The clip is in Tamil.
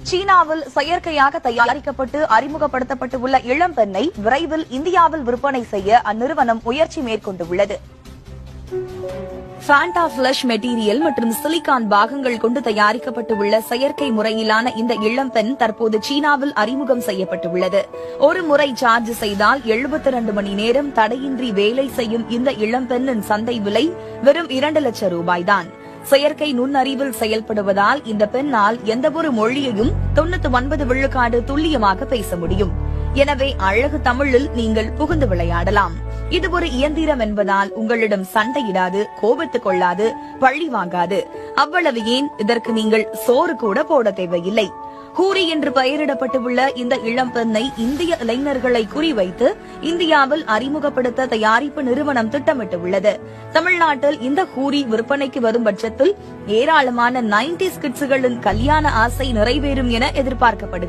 சீனாவில் செயற்கையாக தயாரிக்கப்பட்டு அறிமுகப்படுத்தப்பட்டுள்ள இளம்பெண்ணை விரைவில் இந்தியாவில் விற்பனை செய்ய அந்நிறுவனம் முயற்சி மேற்கொண்டுள்ளது. ஃபேண்டா பிளஷ் மெட்டீரியல் மற்றும் சிலிகான் பாகங்கள் கொண்டு தயாரிக்கப்பட்டுள்ள செயற்கை முறையிலான இந்த இளம்பெண் தற்போது சீனாவில் அறிமுகம் செய்யப்பட்டுள்ளது. ஒரு முறை சார்ஜ் செய்தால் 72 மணி நேரம் தடையின்றி வேலை செய்யும் இந்த இளம்பெண்ணின் சந்தை விலை வெறும் 2 லட்சம் ரூபாய்தான். செயற்கை நுண்ணறிவில் செயல்படுவதால் இந்த பெண்ணால் எந்தவொரு மொழியையும் 99 விழுக்காடு துல்லியமாக பேச முடியும். எனவே அழகு தமிழில் நீங்கள் புகுந்து விளையாடலாம். இது ஒரு இயந்திரம் என்பதால் உங்களிடம் சண்டையிடாது, கோபத்துக் கொள்ளாது, பழி வாங்காது. அவ்வளவு ஏன், இதற்கு நீங்கள் சோறு கூட போட தேவையில்லை. ஹூரி என்று பெயரிடப்பட்டுள்ள இந்த இளம்பெண்ணை இந்திய இளைஞர்களை குறிவைத்து இந்தியாவில் அறிமுகப்படுத்த தயாரிப்பு நிறுவனம் திட்டமிட்டுள்ளது. தமிழ்நாட்டில் இந்த ஹூரி விற்பனைக்கு வரும் பட்சத்தில் ஏராளமான 90s கிட்ஸ்களின் கல்யாண ஆசை நிறைவேறும் என எதிர்பார்க்கப்படுகிறது.